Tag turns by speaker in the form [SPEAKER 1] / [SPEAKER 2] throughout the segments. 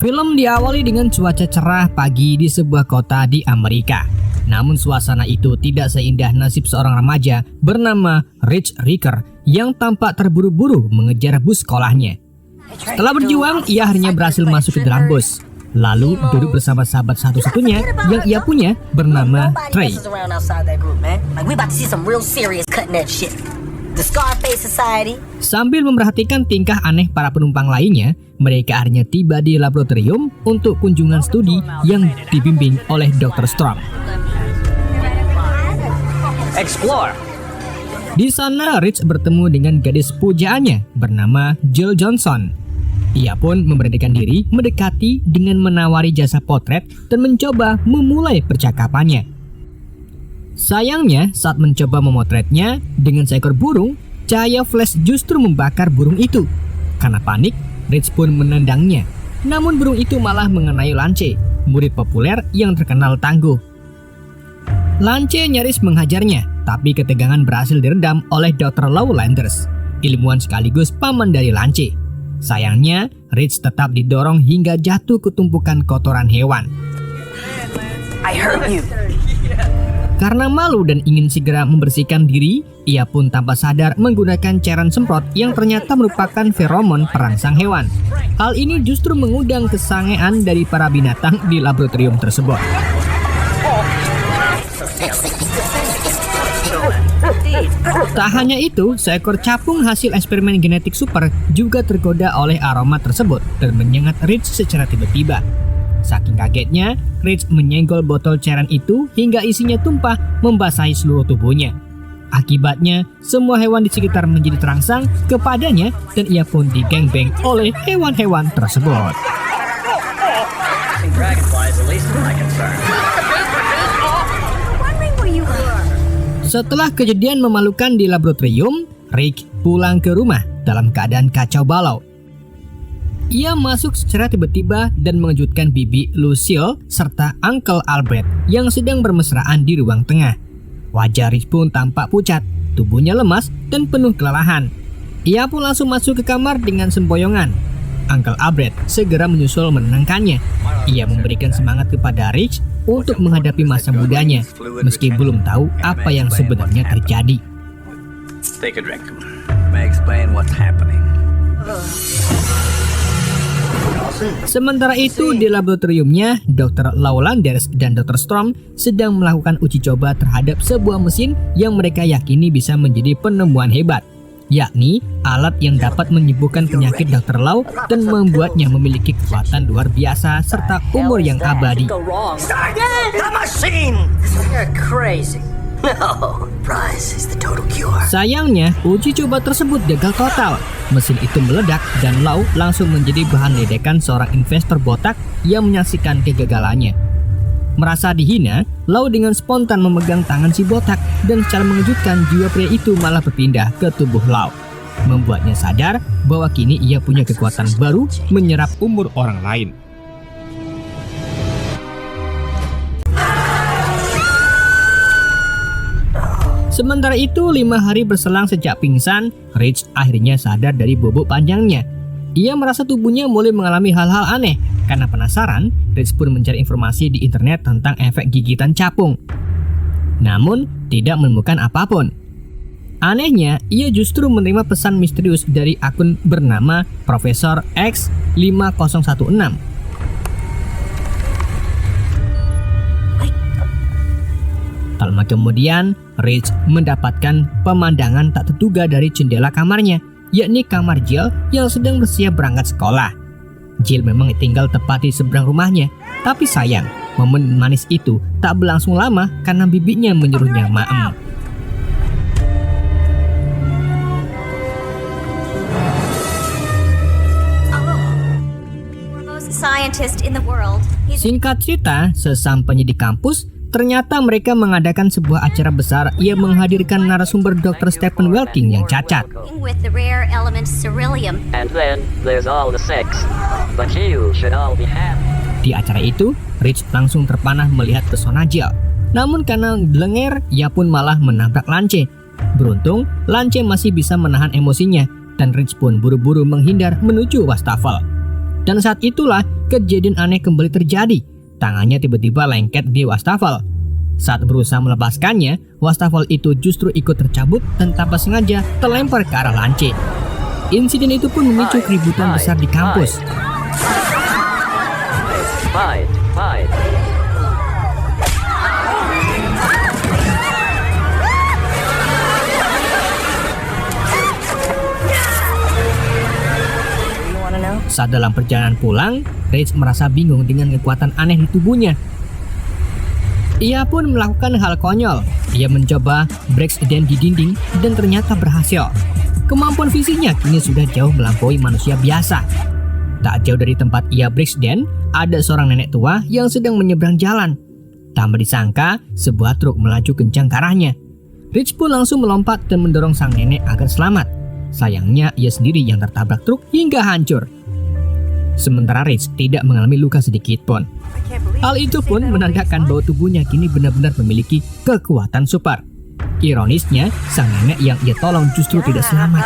[SPEAKER 1] Film diawali dengan cuaca cerah pagi di sebuah kota di Amerika. Namun suasana itu tidak seindah nasib seorang remaja bernama Rich Riker yang tampak terburu-buru mengejar bus sekolahnya. Setelah berjuang, ia akhirnya berhasil masuk ke dalam bus. Lalu duduk bersama sahabat satu-satunya yang ia punya bernama Trey. Sambil memerhatikan tingkah aneh para penumpang lainnya, mereka akhirnya tiba di laboratorium untuk kunjungan studi yang dibimbing oleh Dr. Storm.
[SPEAKER 2] Explore.
[SPEAKER 1] Di sana Rich bertemu dengan gadis pujaannya bernama Jill Johnson. Ia pun memberanikan diri mendekati dengan menawari jasa potret dan mencoba memulai percakapannya. Sayangnya saat mencoba memotretnya dengan seekor burung, cahaya flash justru membakar burung itu. Karena panik, Rich pun menendangnya. Namun burung itu malah mengenai Lance, murid populer yang terkenal tangguh. Lance nyaris menghajarnya, tapi ketegangan berhasil diredam oleh Dr. Lowlanders, ilmuwan sekaligus paman dari Lance. Sayangnya, Rich tetap didorong hingga jatuh ke tumpukan kotoran hewan.
[SPEAKER 2] I hurt you.
[SPEAKER 1] Karena malu dan ingin segera membersihkan diri, ia pun tanpa sadar menggunakan cairan semprot yang ternyata merupakan feromon perangsang hewan. Hal ini justru mengundang kesangean dari para binatang di laboratorium tersebut. Tak hanya itu, seekor capung hasil eksperimen genetik super juga tergoda oleh aroma tersebut dan menyengat Rich secara tiba-tiba. Saking kagetnya, Rich menyenggol botol cairan itu hingga isinya tumpah membasahi seluruh tubuhnya. Akibatnya, semua hewan di sekitar menjadi terangsang kepadanya dan ia pun digengbeng oleh hewan-hewan tersebut. Setelah kejadian memalukan di laboratorium, Rick pulang ke rumah dalam keadaan kacau balau. Ia masuk secara tiba-tiba dan mengejutkan bibi Lucille serta Uncle Albert yang sedang bermesraan di ruang tengah. Wajah Rick pun tampak pucat, tubuhnya lemas dan penuh kelelahan. Ia pun langsung masuk ke kamar dengan sempoyongan. Uncle Albert segera menyusul menenangkannya. Ia memberikan semangat kepada Rick untuk menghadapi masa mudanya, meski belum tahu apa yang sebenarnya terjadi.
[SPEAKER 2] Take a drink. May explain what's happening.
[SPEAKER 1] Sementara itu di laboratoriumnya, Dr. Lowlanders dan Dr. Storm sedang melakukan uji coba terhadap sebuah mesin yang mereka yakini bisa menjadi penemuan hebat, yakni alat yang dapat menyembuhkan penyakit Dr. Low dan membuatnya memiliki kekuatan luar biasa serta umur yang abadi. Sayangnya, uji coba tersebut gagal total. Mesin itu meledak dan Low langsung menjadi bahan ledekan seorang investor botak yang menyaksikan kegagalannya. Merasa dihina, Low dengan spontan memegang tangan si botak dan secara mengejutkan jiwa pria itu malah berpindah ke tubuh Low, membuatnya sadar bahwa kini ia punya kekuatan baru menyerap umur orang lain. Sementara itu, 5 hari berselang sejak pingsan, Rich akhirnya sadar dari bobok panjangnya. Ia merasa tubuhnya mulai mengalami hal-hal aneh. Karena penasaran, Rich pun mencari informasi di internet tentang efek gigitan capung. Namun, tidak menemukan apapun. Anehnya, ia justru menerima pesan misterius dari akun bernama Profesor X5016. Tak lama kemudian, Rich mendapatkan pemandangan tak terduga dari jendela kamarnya, yakni kamar Jill yang sedang bersiap berangkat sekolah. Jill memang tinggal tepat di seberang rumahnya, tapi sayang, momen manis itu tak berlangsung lama karena bibinya menyuruhnya maem. Singkat cerita, sesampainya di kampus, ternyata mereka mengadakan sebuah acara besar yang menghadirkan narasumber Dr. Stephen Hawking yang cacat. Di acara itu, Rich langsung terpanah melihat pesona Jill. Namun karena blenger, ia pun malah menabrak Lance. Beruntung, Lance masih bisa menahan emosinya, dan Rich pun buru-buru menghindar menuju wastafel. Dan saat itulah kejadian aneh kembali terjadi. Tangannya tiba-tiba lengket di wastafel. Saat berusaha melepaskannya, wastafel itu justru ikut tercabut dan tanpa sengaja terlempar ke arah Lance. Insiden itu pun memicu keributan besar di kampus. Saat dalam perjalanan pulang, Rich merasa bingung dengan kekuatan aneh di tubuhnya. Ia pun melakukan hal konyol. Ia mencoba breakdance di dinding dan ternyata berhasil. Kemampuan fisiknya kini sudah jauh melampaui manusia biasa. Tak jauh dari tempat ia breakdance, ada seorang nenek tua yang sedang menyeberang jalan. Tanpa disangka, sebuah truk melaju kencang ke arahnya. Rich pun langsung melompat dan mendorong sang nenek agar selamat. Sayangnya, ia sendiri yang tertabrak truk hingga hancur. Sementara Rich tidak mengalami luka sedikit pun. Hal itu pun menandakan bahwa tubuhnya kini benar-benar memiliki kekuatan super. Ironisnya, sang nenek yang ia tolong justru tidak selamat.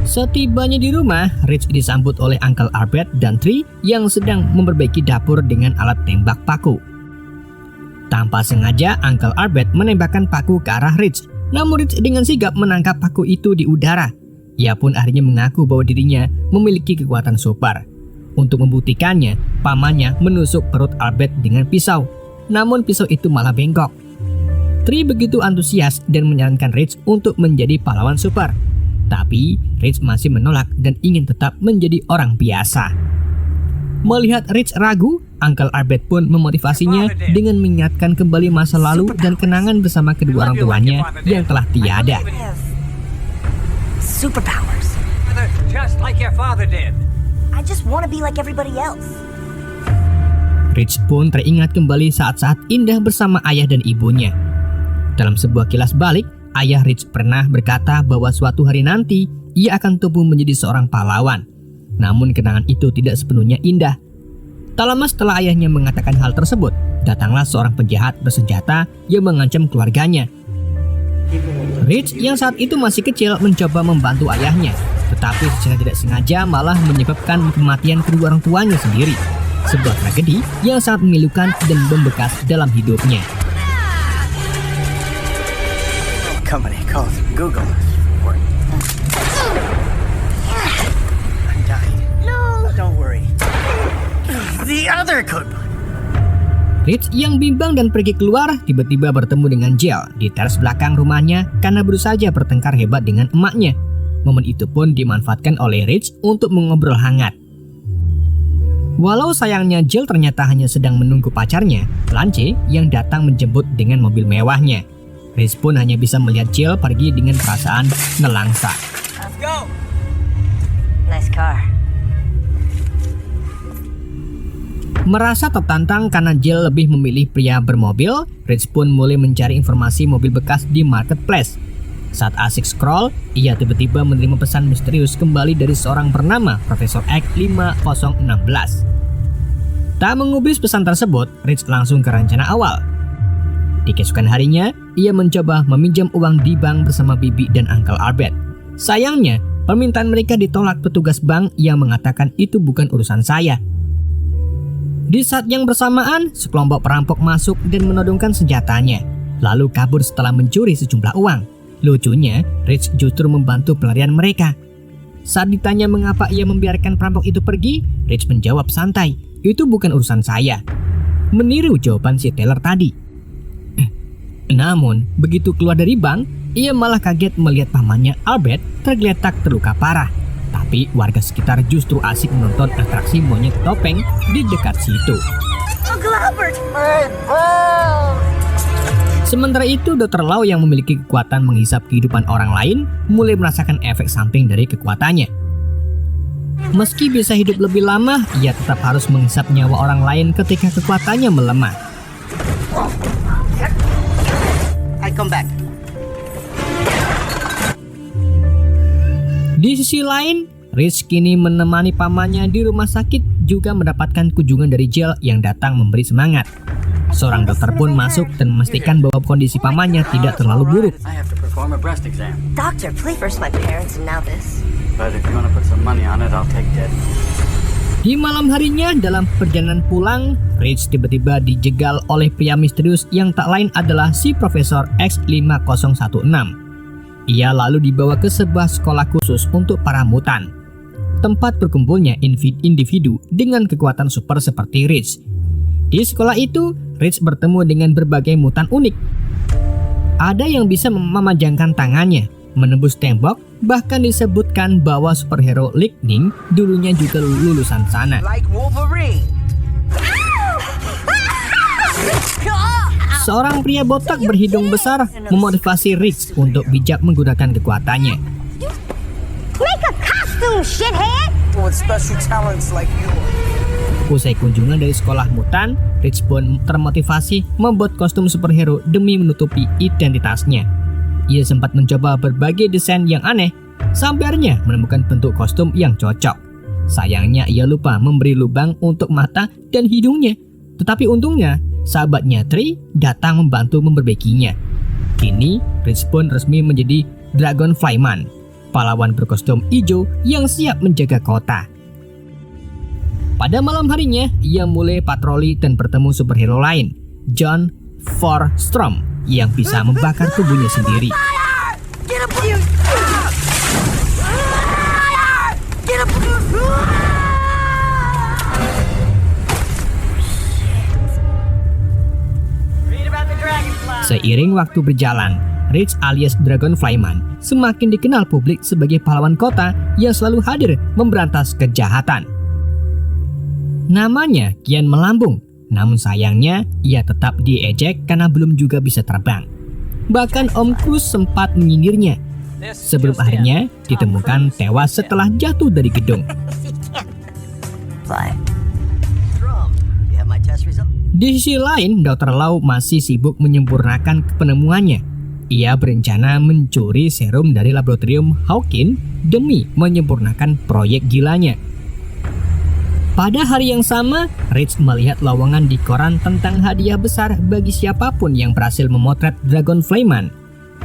[SPEAKER 1] Setibanya di rumah, Rich disambut oleh Uncle Albert dan Tree yang sedang memperbaiki dapur dengan alat tembak paku. Tanpa sengaja, Uncle Albert menembakkan paku ke arah Rich. Namun Rich dengan sigap menangkap paku itu di udara. Ia pun akhirnya mengaku bahwa dirinya memiliki kekuatan super. Untuk membuktikannya, pamannya menusuk perut Albert dengan pisau. Namun pisau itu malah bengkok. Tree begitu antusias dan menyarankan Rich untuk menjadi pahlawan super. Tapi Rich masih menolak dan ingin tetap menjadi orang biasa. Melihat Rich ragu, Uncle Albert pun memotivasinya dengan mengingatkan kembali masa lalu dan kenangan bersama kedua orang tuanya yang telah tiada.
[SPEAKER 3] Superpowers.
[SPEAKER 2] Just like your father did.
[SPEAKER 3] I just want to be like everybody else.
[SPEAKER 1] Rich pun teringat kembali saat-saat indah bersama ayah dan ibunya. Dalam sebuah kilas balik, ayah Rich pernah berkata bahwa suatu hari nanti ia akan tumbuh menjadi seorang pahlawan. Namun kenangan itu tidak sepenuhnya indah. Tak lama setelah ayahnya mengatakan hal tersebut, datanglah seorang penjahat bersenjata yang mengancam keluarganya. Rich yang saat itu masih kecil mencoba membantu ayahnya, tetapi secara tidak sengaja malah menyebabkan kematian kedua orang tuanya sendiri. Sebuah tragedi yang sangat memilukan dan membekas dalam hidupnya.
[SPEAKER 2] Company calls Google. I died.
[SPEAKER 3] No.
[SPEAKER 2] Don't worry. The other could.
[SPEAKER 1] Rich yang bimbang dan pergi keluar tiba-tiba bertemu dengan Jill di teras belakang rumahnya karena baru saja bertengkar hebat dengan emaknya. Momen itu pun dimanfaatkan oleh Rich untuk mengobrol hangat. Walau sayangnya Jill ternyata hanya sedang menunggu pacarnya, Lance yang datang menjemput dengan mobil mewahnya. Rich pun hanya bisa melihat Jill pergi dengan perasaan nelangsa.
[SPEAKER 2] Let's go.
[SPEAKER 3] Nice car.
[SPEAKER 1] Merasa tertantang karena Jill lebih memilih pria bermobil, Rich pun mulai mencari informasi mobil bekas di marketplace. Saat asik scroll, ia tiba-tiba menerima pesan misterius kembali dari seorang bernama Profesor X5016. Tak mengubris pesan tersebut, Rich langsung ke rencana awal. Di keesokan harinya, ia mencoba meminjam uang di bank bersama Bibi dan Uncle Albert. Sayangnya, permintaan mereka ditolak petugas bank yang mengatakan itu bukan urusan saya. Di saat yang bersamaan, sekelompok perampok masuk dan menodongkan senjatanya, lalu kabur setelah mencuri sejumlah uang. Lucunya, Rich justru membantu pelarian mereka. Saat ditanya mengapa ia membiarkan perampok itu pergi, Rich menjawab santai, "Itu bukan urusan saya." Meniru jawaban si teller tadi. Namun, begitu keluar dari bank, ia malah kaget melihat pamannya Albert tergeletak terluka parah. Tapi warga sekitar justru asik menonton atraksi monyet topeng di dekat situ.
[SPEAKER 3] Uncle Albert.
[SPEAKER 1] Sementara itu, Dr. Lau yang memiliki kekuatan menghisap kehidupan orang lain mulai merasakan efek samping dari kekuatannya. Meski bisa hidup lebih lama, ia tetap harus menghisap nyawa orang lain ketika kekuatannya melemah.
[SPEAKER 2] I come back.
[SPEAKER 1] Di sisi lain, Rich kini menemani pamannya di rumah sakit juga mendapatkan kunjungan dari Jill yang datang memberi semangat. Seorang dokter pun masuk dan memastikan bahwa kondisi pamannya tidak terlalu buruk.
[SPEAKER 2] I have to perform a breast exam.
[SPEAKER 3] Doctor, please. First my parents and now this.
[SPEAKER 2] But if you want to put some money on it, I'll take that.
[SPEAKER 1] Di malam harinya dalam perjalanan pulang, Rich tiba-tiba dijegal oleh pria misterius yang tak lain adalah si Profesor X5016. Ia lalu dibawa ke sebuah sekolah khusus untuk para mutan, tempat berkumpulnya individu dengan kekuatan super seperti Rich. Di sekolah itu, Rich bertemu dengan berbagai mutan unik. Ada yang bisa memanjangkan tangannya, menembus tembok, bahkan disebutkan bahwa superhero Lightning dulunya juga lulusan sana.
[SPEAKER 4] Like Wolverine.
[SPEAKER 1] Seorang pria botak berhidung besar memotivasi Rich untuk bijak menggunakan kekuatannya.
[SPEAKER 3] Make a costume, shithead!
[SPEAKER 4] With special talents like you.
[SPEAKER 1] Usai kunjungan dari sekolah mutan, Rich pun termotivasi membuat kostum superhero demi menutupi identitasnya. Ia sempat mencoba berbagai desain yang aneh, sampai akhirnya menemukan bentuk kostum yang cocok. Sayangnya ia lupa memberi lubang untuk mata dan hidungnya. Tetapi untungnya, sahabatnya Tree datang membantu memperbaikinya. Kini, Rich pun resmi menjadi Dragonflyman, pahlawan berkostum hijau yang siap menjaga kota. Pada malam harinya, ia mulai patroli dan bertemu superhero lain, John Forstrom, yang bisa membakar tubuhnya sendiri.
[SPEAKER 3] Get up! Get up!
[SPEAKER 1] Seiring waktu berjalan, Rich alias Dragonflyman semakin dikenal publik sebagai pahlawan kota yang selalu hadir memberantas kejahatan. Namanya kian melambung, namun sayangnya ia tetap diejek karena belum juga bisa terbang. Bahkan Om Cruise sempat menyindirnya, sebelum akhirnya ditemukan tewas setelah jatuh dari gedung.
[SPEAKER 3] Fly.
[SPEAKER 4] Strom, you have my test result?
[SPEAKER 1] Di sisi lain, Dr. Lau masih sibuk menyempurnakan penemuannya. Ia berencana mencuri serum dari laboratorium Hawkins demi menyempurnakan proyek gilanya. Pada hari yang sama, Rich melihat lowongan di koran tentang hadiah besar bagi siapapun yang berhasil memotret Dragonflyman.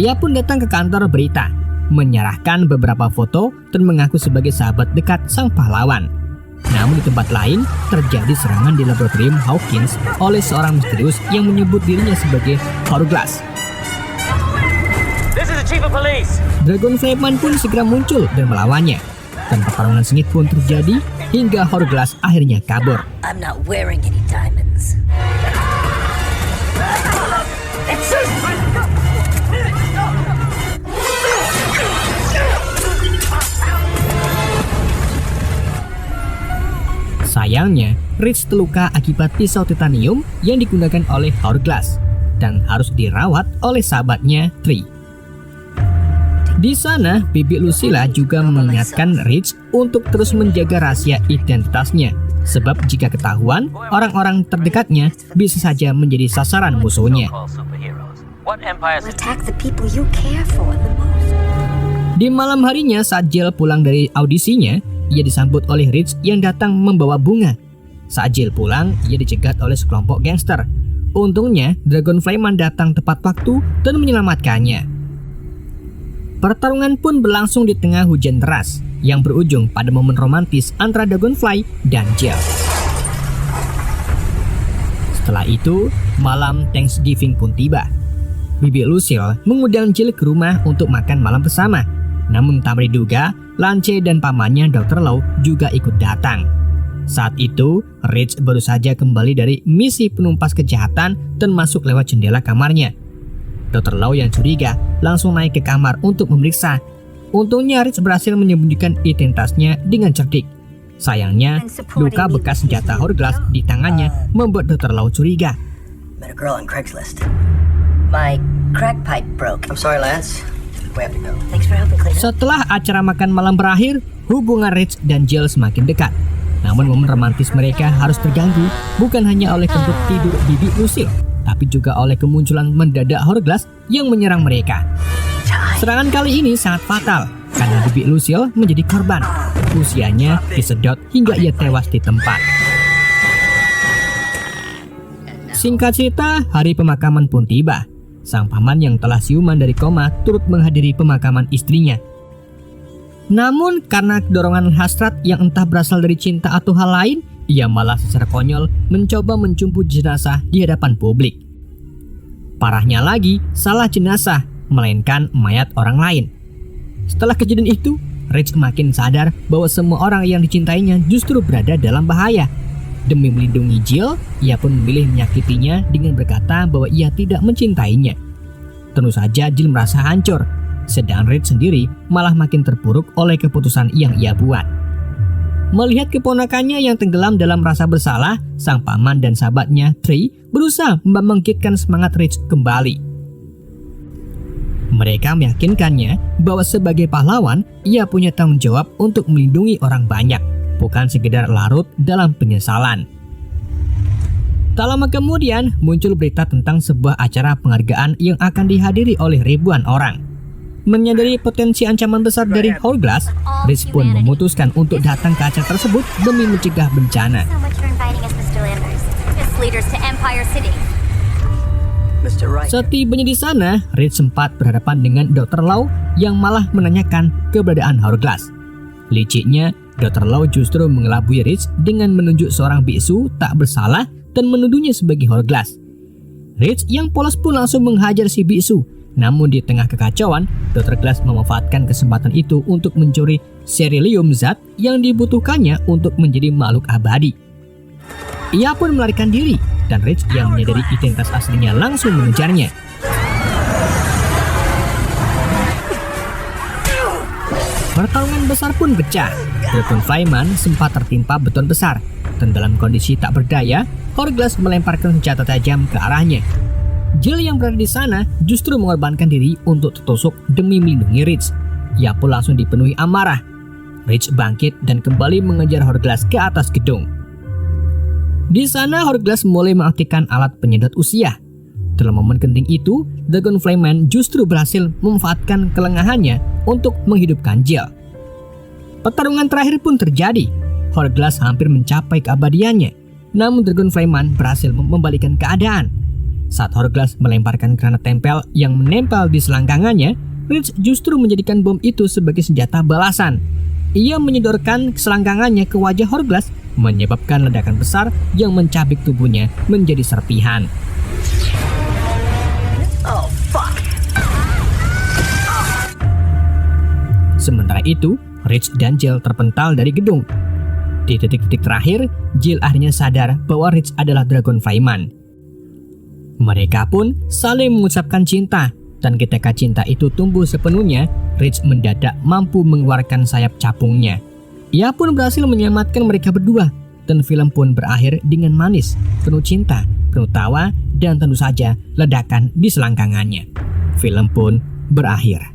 [SPEAKER 1] Ia pun datang ke kantor berita, menyerahkan beberapa foto dan mengaku sebagai sahabat dekat sang pahlawan. Namun di tempat lain, terjadi serangan di laboratorium Hawkins oleh seorang misterius yang menyebut dirinya sebagai Hourglass.
[SPEAKER 5] This is the chief of police.
[SPEAKER 1] Dragonflyman pun segera muncul dan melawannya. Dan pertarungan sengit pun terjadi hingga Hourglass akhirnya kabur.
[SPEAKER 3] I'm not wearing any diamonds.
[SPEAKER 1] Sayangnya, Rich terluka akibat pisau titanium yang digunakan oleh Hourglass dan harus dirawat oleh sahabatnya Tree. Di sana, Bibi Lucilla juga mengingatkan Rich untuk terus menjaga rahasia identitasnya, sebab jika ketahuan, orang-orang terdekatnya bisa saja menjadi sasaran musuhnya.
[SPEAKER 5] So-called superheroes. What empires?
[SPEAKER 3] Attack the people you care for the most.
[SPEAKER 1] Di malam harinya saat Jill pulang dari audisinya, ia disambut oleh Rich yang datang membawa bunga. Saat Jill pulang, ia dicegat oleh sekelompok gangster. Untungnya, Dragonflyman datang tepat waktu dan menyelamatkannya. Pertarungan pun berlangsung di tengah hujan deras yang berujung pada momen romantis antara Dragonfly dan Jill. Setelah itu, malam Thanksgiving pun tiba. Bibi Lucille mengundang Jill ke rumah untuk makan malam bersama. Namun tak diduga, Lance dan pamannya Dr. Lau juga ikut datang. Saat itu, Rich baru saja kembali dari misi penumpas kejahatan dan masuk lewat jendela kamarnya. Dr. Lau yang curiga langsung naik ke kamar untuk memeriksa. Untungnya Rich berhasil menyembunyikan identitasnya dengan cerdik. Sayangnya, luka bekas senjata Hourglass di tangannya membuat Dr. Lau curiga.
[SPEAKER 4] Met a girl on Craigslist.
[SPEAKER 3] My crack pipe broke.
[SPEAKER 4] I'm sorry, Lance. We have to go.
[SPEAKER 3] Thanks for helping clean up.
[SPEAKER 1] Setelah acara makan malam berakhir, hubungan Rich dan Jill semakin dekat. Namun momen romantis mereka harus terganggu bukan hanya oleh kentut tidur Bibi Lucille, tapi juga oleh kemunculan mendadak Hourglass yang menyerang mereka. Serangan kali ini sangat fatal karena Bibi Lucille menjadi korban. Usianya disedot hingga ia tewas di tempat. Singkat cerita, hari pemakaman pun tiba. Sang paman yang telah siuman dari koma turut menghadiri pemakaman istrinya. Namun karena dorongan hasrat yang entah berasal dari cinta atau hal lain, ia malah secara konyol mencoba menjemput jenazah di hadapan publik. Parahnya lagi, salah jenazah, melainkan mayat orang lain. Setelah kejadian itu, Rich makin sadar bahwa semua orang yang dicintainya justru berada dalam bahaya. Demi melindungi Jill, ia pun memilih menyakitinya dengan berkata bahwa ia tidak mencintainya. Tentu saja Jill merasa hancur, sedang Rich sendiri malah makin terpuruk oleh keputusan yang ia buat. Melihat keponakannya yang tenggelam dalam rasa bersalah, sang paman dan sahabatnya Trey berusaha membangkitkan semangat Rich kembali. Mereka meyakinkannya bahwa sebagai pahlawan, ia punya tanggung jawab untuk melindungi orang banyak, bukan sekedar larut dalam penyesalan. Tak lama kemudian, muncul berita tentang sebuah acara penghargaan yang akan dihadiri oleh ribuan orang. Menyadari potensi ancaman besar dari Hourglass, Rich pun memutuskan untuk datang ke acara tersebut demi mencegah bencana.
[SPEAKER 6] So much for inviting us, Mr. Landers. As leaders to Empire City.
[SPEAKER 4] Mr. Right.
[SPEAKER 1] Setibanya di sana, Rich sempat berhadapan dengan Dr. Law yang malah menanyakan keberadaan Hourglass. Liciknya, Dr. Law justru mengelabui Rich dengan menunjuk seorang biksu tak bersalah dan menuduhnya sebagai Hourglass. Rich yang polos pun langsung menghajar si biksu. Namun di tengah kekacauan, Dr. Glass memanfaatkan kesempatan itu untuk mencuri serilium zat yang dibutuhkannya untuk menjadi makhluk abadi. Ia pun melarikan diri, dan Rich yang menyadari identitas aslinya langsung mengejarnya. Pertarungan besar pun pecah. Dragon Flyman sempat tertimpa beton besar, dan dalam kondisi tak berdaya, Hourglass melemparkan senjata tajam ke arahnya. Jill yang berada di sana justru mengorbankan diri untuk tertusuk demi melindungi Rich. Ia pun langsung dipenuhi amarah. Rich bangkit dan kembali mengejar Hourglass ke atas gedung. Di sana Hourglass mulai mengaktifkan alat penyedot usia. Dalam momen genting itu, Dragon Flyman justru berhasil memanfaatkan kelengahannya untuk menghidupkan Jill. Pertarungan terakhir pun terjadi. Hourglass hampir mencapai keabadiannya, namun Dragon Flyman berhasil membalikan keadaan. Saat Hourglass melemparkan granat tempel yang menempel di selangkangannya, Rich justru menjadikan bom itu sebagai senjata balasan. Ia menyodorkan selangkangannya ke wajah Hourglass, menyebabkan ledakan besar yang mencabik tubuhnya menjadi serpihan.
[SPEAKER 4] Oh, fuck.
[SPEAKER 1] Sementara itu, Rich dan Jill terpental dari gedung. Di detik-detik terakhir, Jill akhirnya sadar bahwa Rich adalah Dragon Flyman. Mereka pun saling mengucapkan cinta, dan ketika cinta itu tumbuh sepenuhnya, Rich mendadak mampu mengeluarkan sayap capungnya. Ia pun berhasil menyelamatkan mereka berdua, dan film pun berakhir dengan manis, penuh cinta, penuh tawa, dan tentu saja ledakan di selangkangannya. Film pun berakhir.